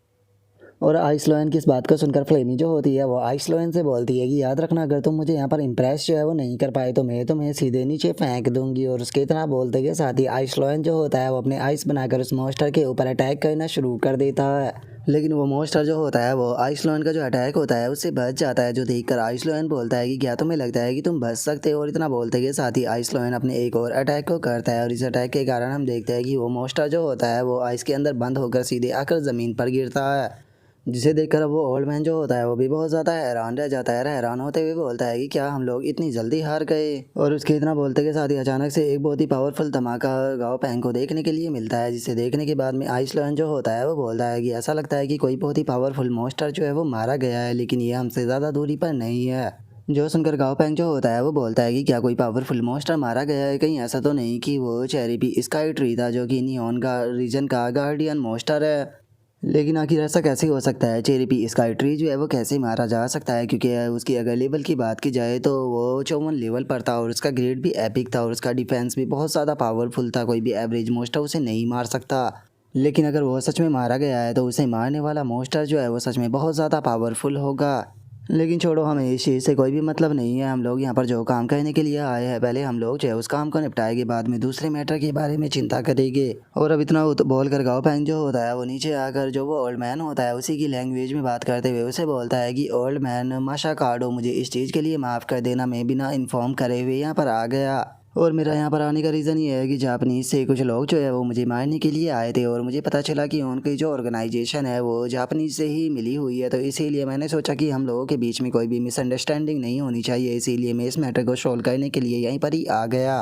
और आइस लोयन की इस बात को सुनकर फ्लेमी जो होती है वो आइस लोयन से बोलती है कि याद रखना, अगर तुम मुझे यहाँ पर इम्प्रेस जो है वो नहीं कर पाए तो मैं तुम्हें सीधे नीचे फेंक दूंगी। और उसके इतना बोलते के साथ ही आइस लोयन जो होता है वो अपने आइस बनाकर उस मॉन्स्टर के ऊपर अटैक करना शुरू कर देता है। लेकिन वो मॉन्स्टर जो होता है वो आइस लोयन का जो अटैक होता है उससे बच जाता है, जो देखकर आइस लोयन बोलता है कि क्या तुम्हें लगता है कि तुम बच सकते हो। और इतना बोलते के साथ ही आइस लोयन अपने एक और अटैक को करता है और इस अटैक के कारण हम देखते हैं कि वो मॉन्स्टर जो होता है वो आइस के अंदर बंद होकर सीधे आकर ज़मीन पर गिरता है। जिसे देखकर अब वो ओल्ड मैन जो होता है वो भी बहुत ज़्यादा हैरान रह जाता है। हैरान होते हुए बोलता है कि क्या हम लोग इतनी जल्दी हार गए। और उसके इतना बोलते के साथ ही अचानक से एक बहुत ही पावरफुल धमाका गाओ पैंग को देखने के लिए मिलता है, जिसे देखने के बाद में आइस लॉयन जो होता है वो बोलता है कि ऐसा लगता है कि कोई बहुत ही पावरफुल मॉन्स्टर जो है वो मारा गया है, लेकिन ये हमसे ज़्यादा दूरी पर नहीं है। जो सुनकर गाओ पैंग जो होता है वो बोलता है कि क्या कोई पावरफुल मॉन्स्टर मारा गया है, कहीं ऐसा तो नहीं कि वो चेरी स्काई ट्री था जो कि नियॉन का रीजन का गार्डियन मॉन्स्टर है। लेकिन आखिर ऐसा कैसे हो सकता है, चेरी पी स्काई ट्री जो है वो कैसे मारा जा सकता है, क्योंकि उसकी अगर लेवल की बात की जाए तो वो 54 लेवल पर था और उसका ग्रेड भी एपिक था और उसका डिफेंस भी बहुत ज़्यादा पावरफुल था, कोई भी एवरेज मोस्टर उसे नहीं मार सकता। लेकिन अगर वो सच में मारा गया है तो उसे मारने वाला मोस्टर जो है वो सच में बहुत ज़्यादा पावरफुल होगा। लेकिन छोड़ो, हमें इस चीज़ से कोई भी मतलब नहीं है। हम लोग यहाँ पर जो काम करने के लिए आए हैं, पहले हम लोग जो है उस काम को निपटाएंगे, बाद में दूसरे मैटर के बारे में चिंता करेंगे। और अब इतना बोल कर गाओ पैंग जो होता है वो नीचे आकर जो वो ओल्ड मैन होता है उसी की लैंग्वेज में बात करते हुए उसे बोलता है कि ओल्ड मैन माशा काडो, मुझे इस चीज़ के लिए माफ़ कर देना, मैं बिना इन्फॉर्म करे हुए यहाँ पर आ गया। और मेरा यहाँ पर आने का रीज़न ये है कि जापानीज़ से कुछ लोग जो है वो मुझे मारने के लिए आए थे और मुझे पता चला कि उनकी जो ऑर्गेनाइजेशन है वो जापानीज़ से ही मिली हुई है, तो इसीलिए मैंने सोचा कि हम लोगों के बीच में कोई भी मिसअंडरस्टैंडिंग नहीं होनी चाहिए, इसीलिए मैं इस मैटर को सॉल्व करने के लिए यहीं पर ही आ गया।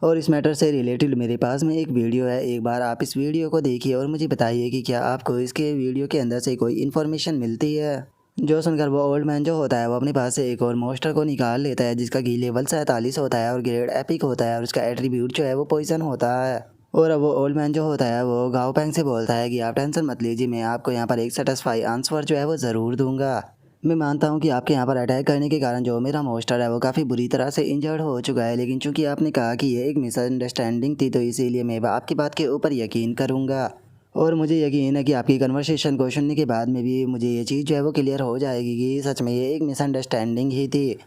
और इस मैटर से रिलेटेड मेरे पास में एक वीडियो है, एक बार आप इस वीडियो को देखिए और मुझे बताइए कि क्या आपको इसके वीडियो के अंदर से कोई इन्फॉर्मेशन मिलती है। जो सुनकर वो ओल्ड मैन जो होता है वो अपने पास से एक और मॉन्स्टर को निकाल लेता है, जिसका की लेवल 47 होता है और ग्रेड एपिक होता है और उसका एट्रीब्यूट जो है वो पॉइजन होता है। और अब वो ओल्ड मैन जो होता है वो गाओ पैंग से बोलता है कि आप टेंशन मत लीजिए, मैं आपको यहाँ पर एक सेटिस्फाई आंसर जो है वो ज़रूर दूंगा। मैं मानता हूँ कि आपके यहाँ पर अटैक करने के कारण जो मेरा मॉन्स्टर है वो काफ़ी बुरी तरह से इंजर्ड हो चुका है, लेकिन चूंकि आपने कहा कि ये एक मिसअंडरस्टैंडिंग थी तो इसीलिए मैं आपकी बात के ऊपर यकीन करूँगा। और मुझे यकीन है कि आपकी कन्वर्सेशन को सुनने के बाद में भी मुझे ये चीज़ जो है वो क्लियर हो जाएगी कि सच में ये एक मिसअंडरस्टैंडिंग ही थी।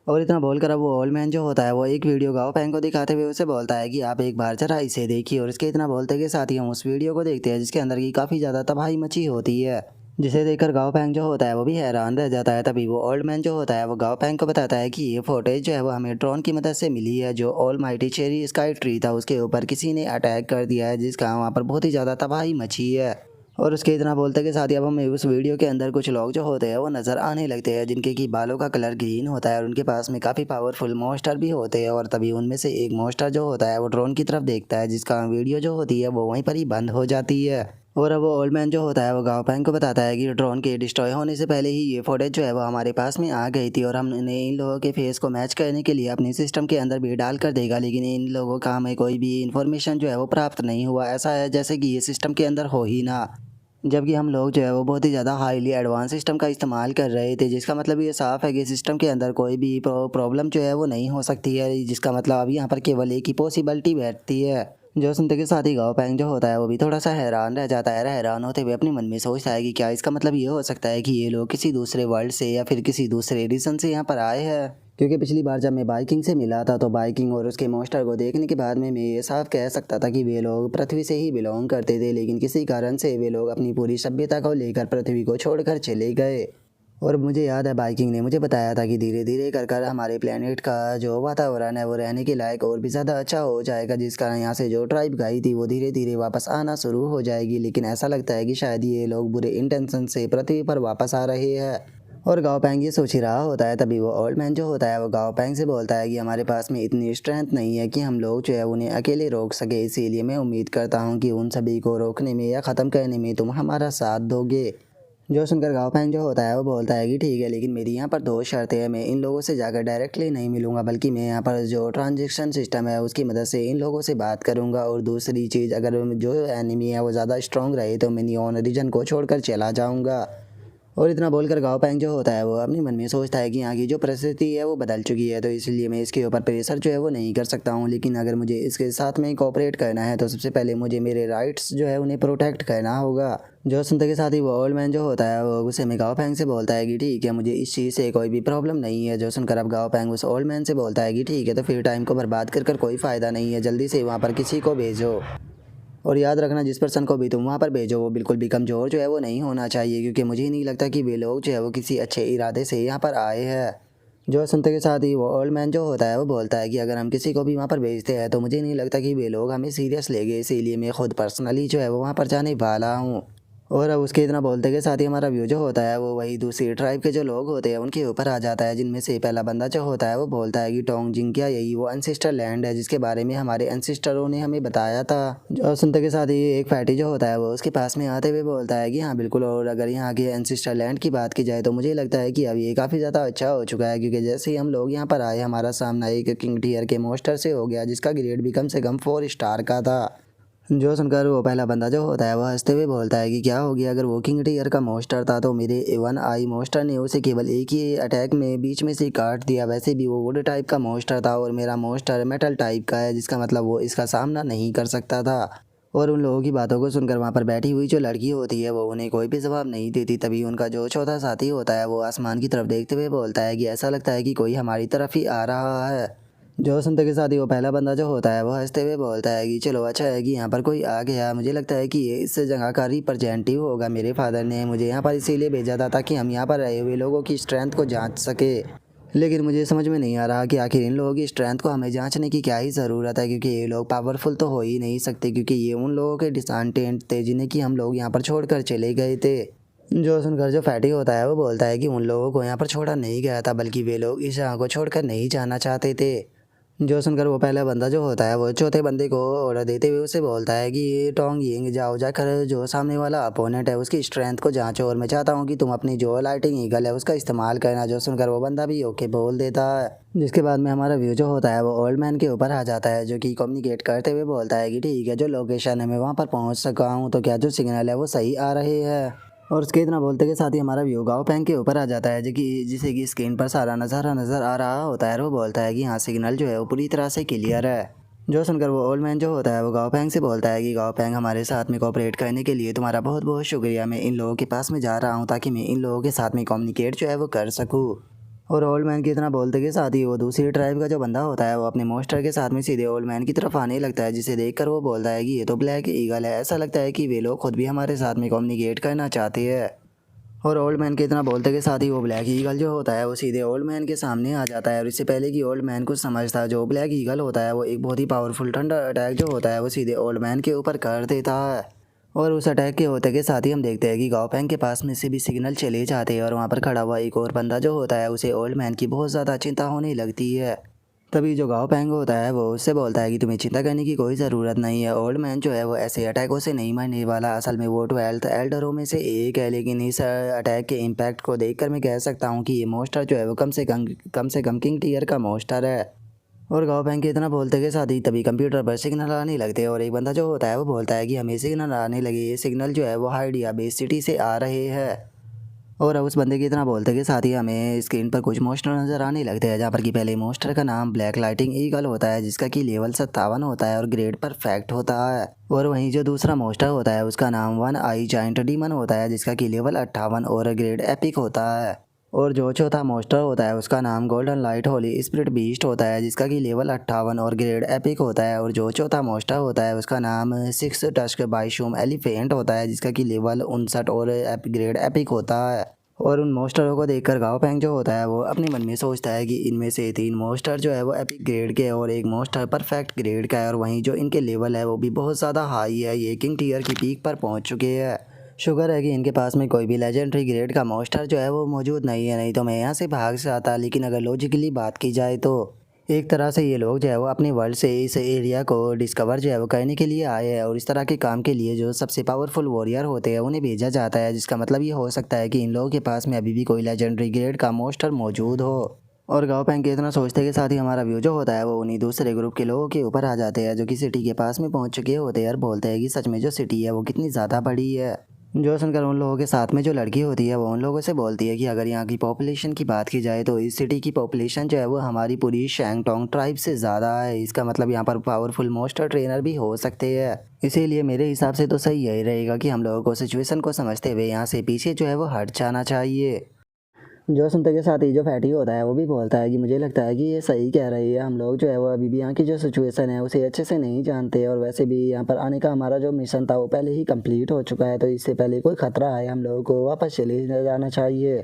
और इतना बोलकर अब वो ओल्ड मैन जो होता है वो एक वीडियो गाओ पैंग को दिखाते हुए उसे बोलता है कि आप एक बार जरा इसे देखिए। और इसके इतना बोलते के साथ ही हम उस वीडियो को देखते हैं जिसके अंदर की काफ़ी ज़्यादा तबाही मची होती है, जिसे देखकर गाओ पैंग जो होता है वो भी हैरान रह जाता है। तभी वो ओल्ड मैन जो होता है वो गाओ पैंग को बताता है कि ये फुटेज जो है वो हमें ड्रोन की मदद से मिली है, जो all mighty cherry sky tree था उसके ऊपर किसी ने अटैक कर दिया है, जिसका वहाँ पर बहुत ही ज़्यादा तबाही मची है। और उसके इतना बोलते के साथ ही अब हमें उस वीडियो के अंदर कुछ लोग जो होते हैं वो नज़र आने लगते हैं, जिनके की बालों का कलर ग्रीन होता है और उनके पास में काफ़ी पावरफुल मॉन्स्टर भी होते हैं। और तभी उनमें से एक मॉन्स्टर जो होता है वो ड्रोन की तरफ देखता है, जिसका वीडियो जो होती है वो वहीं पर ही बंद हो जाती है। और अब वो ओल्ड मैन जो होता है वो गाओ पैंग को बताता है कि ड्रोन के डिस्ट्रॉय होने से पहले ही ये फुटेज जो है वो हमारे पास में आ गई थी और हमने इन लोगों के फेस को मैच करने के लिए अपने सिस्टम के अंदर भी डाल कर देगा, लेकिन इन लोगों का हमें कोई भी इन्फॉर्मेशन जो है वो प्राप्त नहीं हुआ। ऐसा है जैसे कि ये सिस्टम के अंदर हो ही ना, जबकि हम लोग जो है वो बहुत ही ज़्यादा हाईली एडवांस सिस्टम का इस्तेमाल कर रहे थे, जिसका मतलब ये साफ़ है कि सिस्टम के अंदर कोई भी प्रॉब्लम जो है वो नहीं हो सकती है, जिसका मतलब अब यहाँ पर केवल एक ही पॉसिबिलिटी बैठती है। जो सुनते के साथ ही गाओ पैंग जो होता है वो भी थोड़ा सा हैरान रह जाता है। हैरान होते हुए अपने मन में सोचता है कि क्या इसका मतलब ये हो सकता है कि ये लोग किसी दूसरे वर्ल्ड से या फिर किसी दूसरे रीजन से यहाँ पर आए हैं। क्योंकि पिछली बार जब मैं बाइकिंग से मिला था तो बाइकिंग और उसके मॉन्स्टर को देखने के बाद में मैं ये साफ कह सकता था कि वे लोग पृथ्वी से ही बिलोंग करते थे, लेकिन किसी कारण से वे लोग अपनी पूरी सभ्यता को लेकर पृथ्वी को छोड़कर चले गए। और मुझे याद है बाइकिंग ने मुझे बताया था कि धीरे धीरे कर कर हमारे प्लेनेट का जो वातावरण है वो रहने के लायक और भी ज़्यादा अच्छा हो जाएगा, जिस कारण यहाँ से जो ट्राइब गई थी वो धीरे धीरे वापस आना शुरू हो जाएगी। लेकिन ऐसा लगता है कि शायद ये लोग बुरे इंटेंशन से पृथ्वी पर वापस आ रहे हैं। और गाओ पैंग ये सोच ही रहा होता है, तभी वो ओल्ड मैन जो होता है वो गाओ पैंग से बोलता है कि हमारे पास में इतनी स्ट्रेंथ नहीं है कि हम लोग जो है उन्हें अकेले रोक सके, इसीलिए मैं उम्मीद करता हूँ कि उन सभी को रोकने में या ख़त्म करने में तुम हमारा साथ दोगे। जो सुनकर गाओ पैंग जो होता है वो बोलता है कि ठीक है, लेकिन मेरी यहाँ पर दो शर्तें हैं। मैं इन लोगों से जाकर डायरेक्टली नहीं मिलूंगा, बल्कि मैं यहाँ पर जो ट्रांजेक्शन सिस्टम है उसकी मदद से इन लोगों से बात करूंगा। और दूसरी चीज़, अगर जो एनिमी है वो ज़्यादा स्ट्रॉन्ग रहे तो मैं नियॉन रीजन को छोड़कर चला जाऊँगा। और इतना बोलकर गाओ पैंग जो होता है वो अपने मन में सोचता है कि यहाँ की जो परिस्थिति है वो बदल चुकी है, तो इसलिए मैं इसके ऊपर प्रेशर जो है वो नहीं कर सकता हूँ। लेकिन अगर मुझे इसके साथ में कोऑपरेट करना है तो सबसे पहले मुझे मेरे राइट्स जो है उन्हें प्रोटेक्ट करना होगा। जो सुनते के साथ ही वो ओल्ड मैन जो होता है वो गुस्से में गाओ पैंग से बोलता है कि ठीक है, मुझे इस चीज़ से कोई भी प्रॉब्लम नहीं है। जो सुनकर अब गाओ पैंग उस ओल्ड मैन से बोलता है कि ठीक है, तो फिर टाइम को बर्बाद कर कोई फ़ायदा नहीं है, जल्दी से वहाँ पर किसी को भेजो। और याद रखना, जिस पर्सन को भी तुम वहाँ पर भेजो वो बिल्कुल भी कमज़ोर जो है वो नहीं होना चाहिए, क्योंकि मुझे नहीं लगता कि वे लोग जो है वो किसी अच्छे इरादे से यहाँ पर आए हैं। जो सुनते के साथ ही वो ओल्ड मैन जो होता है वो बोलता है कि अगर हम किसी को भी वहाँ पर भेजते हैं तो मुझे नहीं लगता कि वे लोग हमें सीरियस लेंगे, इसीलिए मैं खुद पर्सनली जो है वो वहाँ पर जाने वाला हूँ। और अब उसके इतना बोलते के साथ ही हमारा व्यू जो होता है वो वही दूसरी ट्राइब के जो लोग होते हैं उनके ऊपर आ जाता है, जिनमें से पहला बंदा जो होता है वो बोलता है कि टोंग जिंग, क्या यही वो एंसेस्टर लैंड है जिसके बारे में हमारे एंसेस्टरों ने हमें बताया था। जो सुनते के साथ ही एक फैटी जो होता है वो उसके पास में आते हुए बोलता है कि हाँ बिल्कुल, और अगर यहाँ के एंसेस्टर लैंड की बात की जाए तो मुझे लगता है कि अब ये काफ़ी ज़्यादा अच्छा हो चुका है, क्योंकि जैसे ही हम लोग यहाँ पर आए हमारा सामना एक किंग टीयर के मोस्टर से हो गया, जिसका ग्रेड भी कम से कम 4 स्टार का था। जो सुनकर वो पहला बंदा जो होता है वो हंसते हुए बोलता है कि क्या हो गया, अगर वो किंग टीयर का मोस्टर था तो मेरे वन आई मोस्टर ने उसे केवल एक ही अटैक में बीच में से काट दिया। वैसे भी वो वुड टाइप का मोस्टर था और मेरा मोस्टर मेटल टाइप का है, जिसका मतलब वो इसका सामना नहीं कर सकता था। और उन लोगों की बातों को सुनकर वहाँ पर बैठी हुई जो लड़की होती है वो उन्हें कोई भी जवाब नहीं देती। तभी उनका जो चौथा साथी होता है वो आसमान की तरफ देखते हुए बोलता है कि ऐसा लगता है कि कोई हमारी तरफ ही आ रहा है। जो सुनते के साथ ही वो पहला बंदा जो होता है वो हंसते हुए बोलता है कि चलो अच्छा है कि यहाँ पर कोई आ गया, मुझे लगता है कि ये इस जगह का रिप्रेजेंटेटिव होगा। मेरे फादर ने मुझे यहाँ पर इसीलिए भेजा था ताकि हम यहाँ पर रहे हुए लोगों की स्ट्रेंथ को जांच सके। लेकिन मुझे समझ में नहीं आ रहा कि आखिर इन लोगों की स्ट्रेंथ को हमें जांचने की क्या ही ज़रूरत है, क्योंकि ये लोग पावरफुल तो हो ही नहीं सकते, क्योंकि ये उन लोगों के डिसेंडेंट थे जिन्हें कि हम लोग यहाँ पर छोड़कर चले गए थे। जो सुनकर जो फैटी होता है वो बोलता है कि उन लोगों को यहाँ पर छोड़ा नहीं गया था, बल्कि वे लोग इस जगह को छोड़कर नहीं जाना चाहते थे। जो सुनकर वो पहला बंदा जो होता है वो चौथे बंदे को ऑर्डर देते हुए उसे बोलता है कि टोंग यिंग, जाओ जाकर जो सामने वाला अपोनेंट है उसकी स्ट्रेंथ को जांचो, और मैं चाहता हूँ कि तुम अपनी जो लाइटिंग ईगल है उसका इस्तेमाल करना। जो सुनकर वो बंदा भी ओके बोल देता है, जिसके बाद में हमारा व्यू जो होता है वो ओल्ड मैन के ऊपर आ जाता है, जो कि कम्युनिकेट करते हुए बोलता है कि ठीक है, जो लोकेशन है मैं वहाँ पर पहुँच सका हूँ, तो क्या जो सिग्नल है वो सही आ रहे हैं। और उसके इतना बोलते के साथ ही हमारा व्यू गाओ पैंग के ऊपर आ जाता है, जो कि जिसे कि स्क्रीन पर सारा नज़ारा नज़र आ रहा होता है। वो बोलता है कि हाँ सिग्नल जो है वो पूरी तरह से क्लियर है। जो सुनकर वो ओल्ड मैन जो होता है वो गाओ पैंग से बोलता है कि गाओ पैंग, हमारे साथ में कोऑपरेट करने के लिए तुम्हारा बहुत बहुत शुक्रिया। मैं इन लोगों के पास में जा रहा हूँ ताकि मैं इन लोगों के साथ में कम्युनिकेट जो है वो कर सकूँ। और ओल्ड मैन की इतना बोलते के साथ ही वो दूसरी ट्राइब का जो बंदा होता है वो अपने मोस्टर के साथ में सीधे ओल्ड मैन की तरफ आने लगता है, जिसे देखकर वो बोलता है कि ये तो ब्लैक ईगल है। ऐसा लगता है कि वे लोग खुद भी हमारे साथ में कम्युनिकेट करना चाहते हैं। और ओल्ड मैन के इतना बोलते के साथ ही वो ब्लैक ईगल जो होता है वो सीधे ओल्ड मैन के सामने आ जाता है। और इससे पहले कि ओल्ड मैन कुछ समझता है, जो ब्लैक ईगल होता है वो एक बहुत ही पावरफुल थंडर अटैक जो होता है वो सीधे ओल्ड मैन के ऊपर कर देता है। और उस अटैक के होते के साथ ही हम देखते हैं कि गाओ पैंग के पास में से भी सिग्नल चले जाते हैं, और वहाँ पर खड़ा हुआ एक और बंदा जो होता है उसे ओल्ड मैन की बहुत ज़्यादा चिंता होने लगती है। तभी जो गाओ पैंग होता है वो उससे बोलता है कि तुम्हें चिंता करने की कोई ज़रूरत नहीं है। ओल्ड मैन जो है वो ऐसे अटैकों से नहीं मरने वाला। असल में वो 12th एल्डरों में से एक है, लेकिन इस अटैक के इम्पैक्ट को देखकर मैं कह सकता हूँ कि ये मोस्टर जो है वो कम से कम किंग टीयर का मोस्टर है। और गाँव बैंक के इतना बोलते के साथ ही तभी कंप्यूटर पर सिग्नल आने लगते हैं और एक बंदा जो होता है वो बोलता है कि हमें सिग्नल आने लगे। ये सिग्नल जो है वो हाइडिया बेस सिटी से आ रहे हैं। और अब उस बंदे की इतना बोलते के साथ ही हमें स्क्रीन पर कुछ मोस्टर नज़र आने लगते हैं, जहाँ पर कि पहले मोस्टर का नाम ब्लैक लाइटिंग ईगल होता है, जिसका कि लेवल 57 होता है और ग्रेड परफेक्ट होता है। और वहीं जो दूसरा मोस्टर होता है उसका नाम वन आई जाइंट डीमन होता है, जिसका कि लेवल 58 और ग्रेड एपिक होता है। और जो चौथा मोस्टर होता है उसका नाम golden light Holi spirit beast होता है, जिसका कि लेवल 58 और ग्रेड एपिक होता है। और जो चौथा मोस्टर होता है उसका नाम सिक्स टस्क बाइशूम एलिफेंट होता है, जिसका कि लेवल 59 और ग्रेड एपिक होता है। और उन मोस्टरों को देखकर गाओ पैंग जो होता है वो अपने मन में सोचता है कि इनमें से 3 मोस्टर जो है वो एपिक ग्रेड के और एक मोस्टर परफेक्ट ग्रेड का है, और वहीं जो इनके लेवल है वो भी बहुत ज़्यादा हाई है। ये किंग टीयर की पीक पर पहुंच चुके हैं। शुगर है कि इनके पास में कोई भी लेजेंडरी ग्रेड का मोस्टर जो है वो मौजूद नहीं है, नहीं तो मैं यहाँ से भाग से आता। लेकिन अगर लॉजिकली बात की जाए तो एक तरह से ये लोग जो है वो अपने वर्ल्ड से इस एरिया को डिस्कवर जो है वो करने के लिए आए हैं, और इस तरह के काम के लिए जो सबसे पावरफुल वॉरियर होते हैं उन्हें भेजा जाता है, जिसका मतलब ये हो सकता है कि इन लोगों के पास में अभी भी कोई लेजेंडरी ग्रेड का मोस्टर मौजूद हो। और गाँव पैंग के इतना सोचते के साथ ही हमारा व्यू जो होता है वो उन्हीं दूसरे ग्रुप के लोगों के ऊपर आ जाते हैं, जो कि सिटी के पास में पहुंच चुके होते हैं और बोलते हैं कि सच में जो सिटी है वो कितनी ज़्यादा बड़ी है। जो सुनकर उन लोगों के साथ में जो लड़की होती है वो उन लोगों से बोलती है कि अगर यहाँ की पॉपुलेशन की बात की जाए तो इस सिटी की पॉपुलेशन जो है वो हमारी पूरी शैंगटोंग ट्राइब से ज़्यादा है। इसका मतलब यहाँ पर पावरफुल मोस्टर ट्रेनर भी हो सकते हैं। इसीलिए मेरे हिसाब से तो सही यही रहेगा कि हम लोगों को सिचुएशन को समझते हुए यहाँ से पीछे जो है वो हट जाना चाहिए। जो सुनते के साथ ही जो फैटी होता है वो भी बोलता है कि मुझे लगता है कि ये सही कह रही है। हम लोग जो है वो अभी भी यहाँ की जो सिचुएशन है उसे अच्छे से नहीं जानते, और वैसे भी यहाँ पर आने का हमारा जो मिशन था वो पहले ही कंप्लीट हो चुका है, तो इससे पहले कोई खतरा है हम लोगों को वापस चले जाना चाहिए।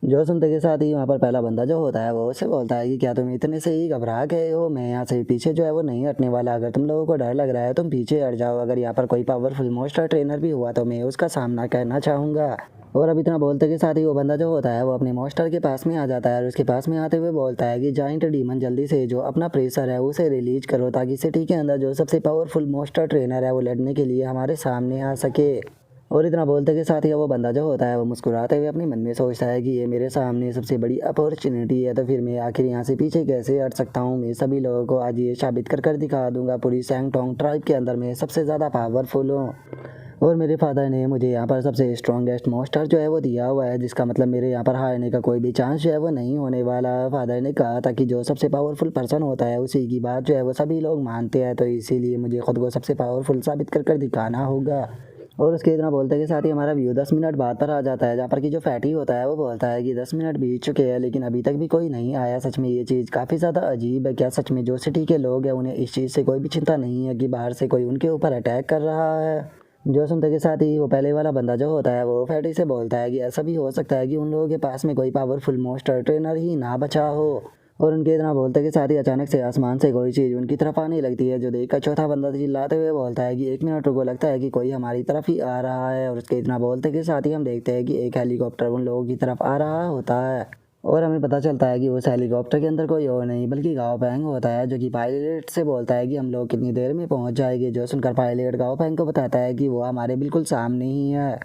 जो सुनते के साथ ही वहाँ पर पहला बंदा जो होता है वो उससे बोलता है कि क्या तुम इतने से ही घबरा गए हो? मैं यहाँ से पीछे जो है वो नहीं हटने वाला। अगर तुम लोगों को डर लग रहा है तुम पीछे हट जाओ। अगर यहाँ पर कोई पावरफुल मोस्टर ट्रेनर भी हुआ तो मैं उसका सामना करना चाहूँगा। और अब इतना बोलते के साथ ही वो बंदा जो होता है वो अपने मोस्टर के पास में आ जाता है, और उसके पास में आते हुए बोलता है कि जाइंट डीमन जल्दी से जो अपना प्रेशर है उसे रिलीज करो, ताकि सिटी के अंदर जो सबसे पावरफुल मोस्टर ट्रेनर है वो लड़ने के लिए हमारे सामने आ सके। और इतना बोलते के साथ ही वो बंदा जो होता है वो मुस्कुराते हुए अपने मन में सोचता है कि ये मेरे सामने सबसे बड़ी अपॉर्चुनिटी है, तो फिर मैं आखिर यहाँ से पीछे कैसे हट सकता हूँ? मैं सभी लोगों को आज ये साबित कर दिखा दूंगा पूरी सैंगटोंग ट्राइब के अंदर मैं सबसे ज़्यादा पावरफुल हूँ। और मेरे फादर ने मुझे यहाँ पर सबसे स्ट्रॉन्गेस्ट मोस्टर जो है वो दिया हुआ है, जिसका मतलब मेरे यहाँ पर हारने का कोई भी चांस जो है वो नहीं होने वाला। फादर ने कहा था कि जो सबसे पावरफुल पर्सन होता है उसी की बात जो है वो सभी लोग मानते हैं, तो इसीलिए मुझे खुद को सबसे पावरफुल साबित कर दिखाना होगा। और उसके इतना बोलते के साथ ही हमारा व्यू 10 मिनट बाद पर आ जाता है, जहाँ पर कि जो फैटी होता है वो बोलता है कि 10 मिनट बीत चुके हैं लेकिन अभी तक भी कोई नहीं आया। सच में ये चीज़ काफ़ी ज़्यादा अजीब है। क्या सच में जो सिटी के लोग हैं उन्हें इस चीज़ से कोई भी चिंता नहीं है कि बाहर से कोई उनके ऊपर अटैक कर रहा है? जो सुनते के साथ ही वो पहले वाला बंदा जो होता है वो फैटी से बोलता है कि ऐसा भी हो सकता है कि उन लोगों के पास में कोई पावरफुल मोस्टर ट्रेनर ही ना बचा हो। और उनके इतना बोलते के साथ ही अचानक से आसमान से कोई चीज़ उनकी तरफ आने लगती है, जो देखकर चौथा बंदा चिल्लाते हुए बोलता है कि 1 मिनट रुको, लगता है कि कोई हमारी तरफ ही आ रहा है। और उसके इतना बोलते के साथ ही हम देखते हैं कि एक हेलीकॉप्टर उन लोगों की तरफ आ रहा होता है, और हमें पता चलता है कि उस हेलीकॉप्टर के अंदर कोई और नहीं बल्कि गाओ पैंग होता है, जो कि पायलट से बोलता है कि हम लोग कितनी देर में पहुंच जाएंगे। जो सुनकर पायलट गाओ पैंग को बताता है कि वो हमारे बिल्कुल सामने ही है।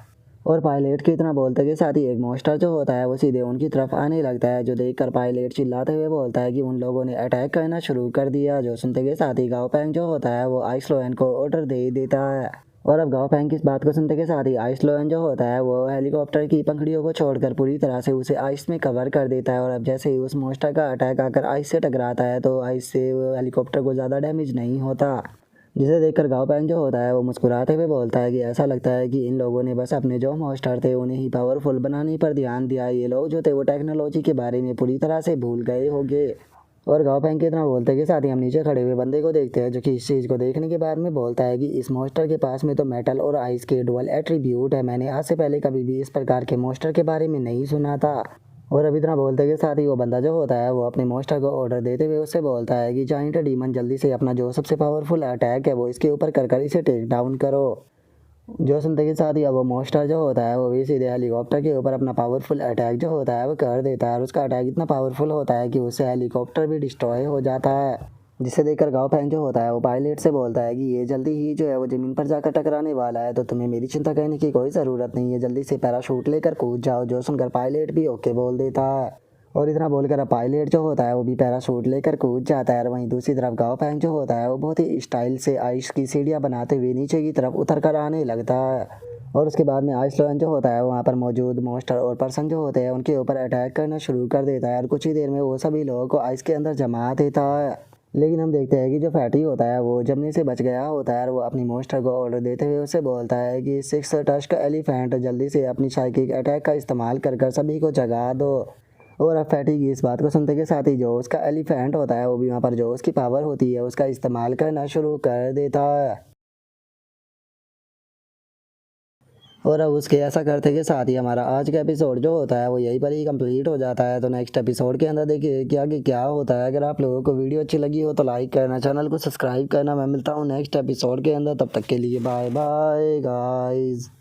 और पायलट के इतना बोलते के साथ ही एक मोस्टर जो होता है वो सीधे उनकी तरफ आने लगता है, जो देखकर पायलट चिल्लाते हुए बोलता है कि उन लोगों ने अटैक करना शुरू कर दिया। जो सुनते के साथ ही गाओ पैंग जो होता है वो आइसलोएन को ऑर्डर दे देता है। और अब गाओ पैंग की इस बात को सुनते के साथ ही आइसलोएन जो होता है वो हेलीकॉप्टर की पंखुड़ियों को छोड़कर पूरी तरह से उसे आइस में कवर कर देता है। और अब जैसे ही उस मोस्टर का अटैक आकर आइस से टकराता है तो आइस से वो हेलीकॉप्टर को ज़्यादा डैमेज नहीं होता, जिसे देखकर गाओ पैंग जो होता है वो मुस्कुराते हुए बोलता है कि ऐसा लगता है कि इन लोगों ने बस अपने जो मोस्टर थे उन्हें ही पावरफुल बनाने पर ध्यान दिया। ये लोग जो थे वो टेक्नोलॉजी के बारे में पूरी तरह से भूल गए होंगे। और गाँव पैंग के इतना बोलते के साथ ही हम नीचे खड़े हुए बंदे को देखते हैं, जो कि इस चीज़ को देखने के बाद में बोलता है कि इस मोस्टर के पास में तो मेटल और आइस के डुअल एट्रीब्यूट है। मैंने आज से पहले कभी भी इस प्रकार के मोस्टर के बारे में नहीं सुना था। और अभी इतना बोलते के साथ ही वो बंदा जो होता है वो अपने मोस्टर को ऑर्डर देते हुए उससे बोलता है कि जाइंट डीमन जल्दी से अपना जो सबसे पावरफुल अटैक है वो इसके ऊपर कर इसे टेक डाउन करो। जो सुनते के साथ ही अब वो मॉन्स्टर जो होता है वो भी सीधे हेलीकॉप्टर के ऊपर अपना पावरफुल अटैक जो होता है वो कर देता है और उसका अटैक इतना पावरफुल होता है कि उससे हेलीकॉप्टर भी डिस्ट्रॉय हो जाता है। जिसे देखकर गाँव फैन जो होता है वो पायलट से बोलता है कि ये जल्दी ही जो है वो ज़मीन पर जाकर टकराने वाला है, तो तुम्हें मेरी चिंता करने की कोई ज़रूरत नहीं है, जल्दी से पैराशूट लेकर कूद जाओ। जो सुनकर पायलट भी ओके बोल देता है और इतना बोलकर अब पायलट जो होता है वो भी पैराशूट लेकर कूद जाता है। और वहीं दूसरी तरफ गाँव फैंग जो होता है वो बहुत ही स्टाइल से आइस की सीढ़ियाँ बनाते हुए नीचे की तरफ उतर कर आने लगता है और उसके बाद में आइसलैंड जो होता है वहाँ पर मौजूद मॉन्स्टर और पर्सन जो होते हैं उनके ऊपर अटैक करना शुरू कर देता है और कुछ ही देर में वो सभी लोगों को आइस के अंदर जमा देता है। लेकिन हम देखते हैं कि जो फैटी होता है वो जमने से बच गया होता है और वो अपनी मॉन्स्टर को ऑर्डर देते हुए उससे बोलता है कि 6 टस्क एलिफेंट जल्दी से अपनी साइकिक अटैक का इस्तेमाल कर कर सभी को जगा दो। और अब फैटी की इस बात को सुनते के साथ ही जो उसका एलिफेंट होता है वो भी वहाँ पर जो उसकी पावर होती है उसका इस्तेमाल करना शुरू कर देता है। और अब उसके ऐसा करते के साथ ही हमारा आज का एपिसोड जो होता है वो यहीं पर ही कंप्लीट हो जाता है। तो नेक्स्ट एपिसोड के अंदर देखिए क्या कि क्या होता है। अगर आप लोगों को वीडियो अच्छी लगी हो तो लाइक करना, चैनल को सब्सक्राइब करना। मैं मिलता हूँ नेक्स्ट एपिसोड के अंदर, तब तक के लिए बाय बाय गाइस।